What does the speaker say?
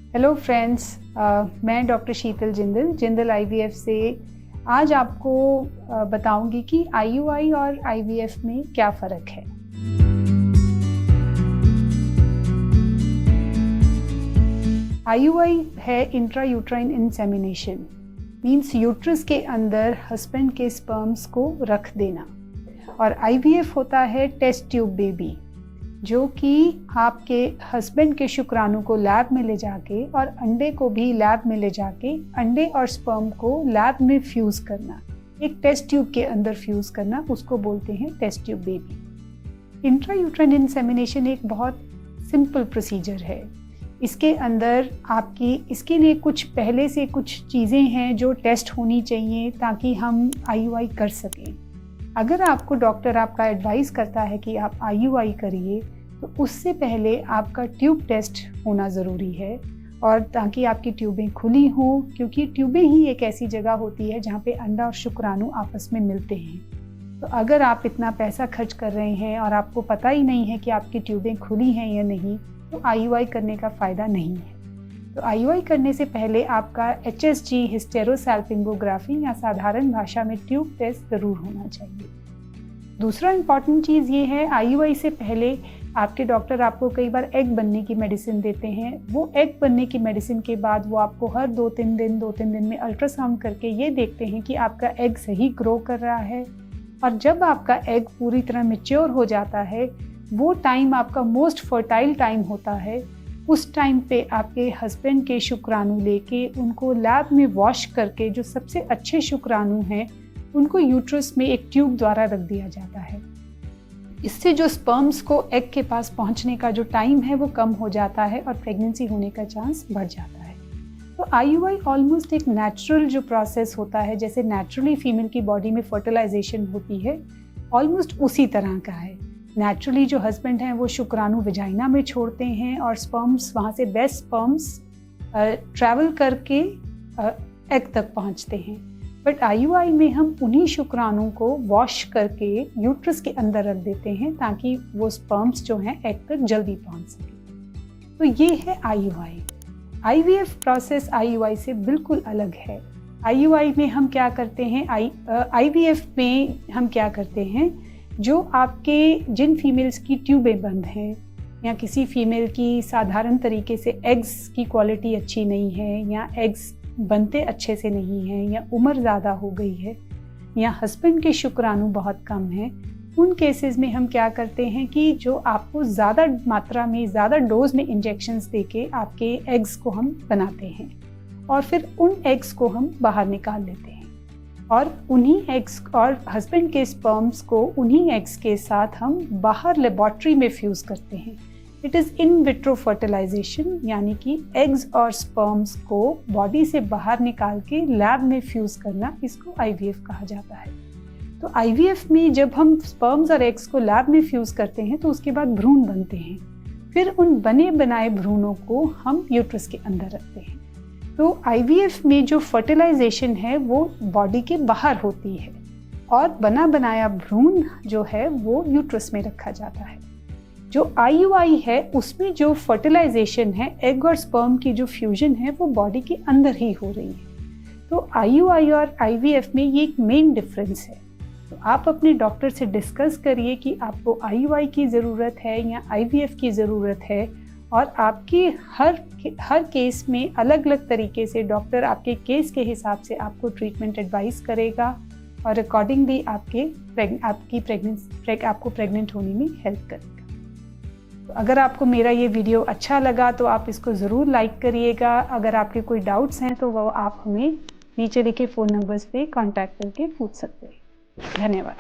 Hello friends, मैं doctor शीतल Jindal IVF से आज आपको बताऊंगी कि आईयूआई और आईवीएफ में क्या फ़र्क है। आईयूआई है intra uterine insemination, means uterus के अंदर हस्बैंड के स्पर्म्स को रख देना, और आईवीएफ होता है टेस्ट ट्यूब बेबी, जो कि आपके हस्बैंड के शुक्राणु को लैब में ले जाके और अंडे को भी लैब में ले जाके अंडे और स्पर्म को लैब में फ्यूज़ करना, एक टेस्ट ट्यूब के अंदर फ्यूज़ करना, उसको बोलते हैं test tube baby. Intrauterine insemination एक बहुत सिंपल प्रोसीजर है। इसके अंदर इसके लिए कुछ पहले से कुछ चीज़ें हैं जो टेस्ट होनी चाहिए ताकि हम आईयूआई कर सकें। अगर आपको डॉक्टर आपका एडवाइस करता है कि आप आईयूआई करिए, तो उससे पहले आपका ट्यूब टेस्ट होना ज़रूरी है, और ताकि आपकी ट्यूबें खुली हों, क्योंकि ट्यूबें ही एक ऐसी जगह होती है जहाँ पे अंडा और शुक्राणु आपस में मिलते हैं। तो अगर आप इतना पैसा खर्च कर रहे हैं और आपको पता ही नहीं है कि आपकी ट्यूबें खुली हैं या नहीं, तो आईयूआई करने का फ़ायदा नहीं है। तो आईयूआई करने से पहले आपका HSG हिस्टेरोसैल्पिंगोग्राफी या साधारण भाषा में ट्यूब टेस्ट ज़रूर होना चाहिए। दूसरा इम्पॉर्टेंट चीज़ ये है, आईयूआई से पहले आपके डॉक्टर आपको कई बार एग बनने की मेडिसिन देते हैं। वो एग बनने की मेडिसिन के बाद वो आपको हर 2-3 दिन में अल्ट्रासाउंड करके ये देखते हैं कि आपका एग सही ग्रो कर रहा है, और जब आपका एग पूरी तरह मैच्योर हो जाता है, वो टाइम आपका मोस्ट फर्टाइल टाइम होता है। उस टाइम पे आपके हस्बैंड के शुक्राणु लेके उनको लैब में वॉश करके जो सबसे अच्छे शुक्राणु हैं उनको यूट्रस में एक ट्यूब द्वारा रख दिया जाता है। इससे जो स्पर्म्स को एग के पास पहुंचने का जो टाइम है वो कम हो जाता है और प्रेगनेंसी होने का चांस बढ़ जाता है। तो आईयूआई ऑलमोस्ट एक नेचुरल जो प्रोसेस होता है, जैसे नेचुरली फीमेल की बॉडी में फर्टिलाइजेशन होती है, ऑलमोस्ट उसी तरह का है। नेचुरली जो हस्बैंड हैं वो शुक्राणु विजाइना में छोड़ते हैं और स्पर्म्स वहाँ से बेस्ट स्पर्म्स ट्रैवल करके एग तक पहुँचते हैं। बट आईयूआई में हम उन्हीं शुक्राणु को वॉश करके यूट्रस के अंदर रख देते हैं ताकि वो स्पर्म्स जो हैं एग तक जल्दी पहुँच सके। तो ये है आईयूआई। आईवीएफ प्रोसेस आईयूआई से बिल्कुल अलग है। आईयूआई में हम क्या करते हैं, आईवीएफ में हम क्या करते हैं, जो आपके जिन फीमेल्स की ट्यूबें बंद हैं या किसी फीमेल की साधारण तरीके से एग्स की क्वालिटी अच्छी नहीं है, या एग्स बनते अच्छे से नहीं हैं, या उम्र ज़्यादा हो गई है, या हस्बैंड के शुक्राणु बहुत कम हैं, उन केसेस में हम क्या करते हैं कि जो आपको ज़्यादा मात्रा में ज़्यादा डोज में इंजेक्शंस देके आपके एग्स को हम बनाते हैं, और फिर उन एग्स को हम बाहर निकाल लेते हैं, और उन्हीं एग्स और हस्बैंड के स्पर्म्स को उन्हीं एग्स के साथ हम बाहर लेबॉर्ट्री में फ्यूज़ करते हैं। It is in vitro fertilisation, यानी कि एग्स और स्पर्म्स को बॉडी से बाहर निकाल के लैब में फ्यूज़ करना, इसको आईवीएफ कहा जाता है। तो आईवीएफ में जब हम स्पर्म्स और एग्स को लैब में फ्यूज़ करते हैं तो उसके बाद भ्रूण बनते हैं। फिर उन बने बनाए भ्रूणों को हम यूट्रस के अंदर रखते हैं। तो आईवीएफ में जो फर्टिलाइजेशन है वो बॉडी के बाहर होती है, और बना बनाया भ्रूण जो है वो यूट्रस में रखा जाता है। जो आईयूआई है उसमें जो फर्टिलाइजेशन है, एग और स्पर्म की जो फ्यूजन है, वो बॉडी के अंदर ही हो रही है। तो आईयूआई और आईवीएफ में ये एक मेन डिफरेंस है। तो आप अपने डॉक्टर से डिस्कस करिए कि आपको आईयूआई की ज़रूरत है या आईवीएफ की ज़रूरत है, और आपके हर केस में अलग अलग तरीके से डॉक्टर आपके केस के हिसाब से आपको ट्रीटमेंट एडवाइस करेगा, और अकॉर्डिंगली आपको प्रेग्नेंट होने में हेल्प करेगा। तो अगर आपको मेरा ये वीडियो अच्छा लगा तो आप इसको ज़रूर लाइक करिएगा। अगर आपके कोई डाउट्स हैं तो वो आप हमें नीचे लिखे फ़ोन नंबर्स पे कांटेक्ट करके पूछ सकते हैं। धन्यवाद।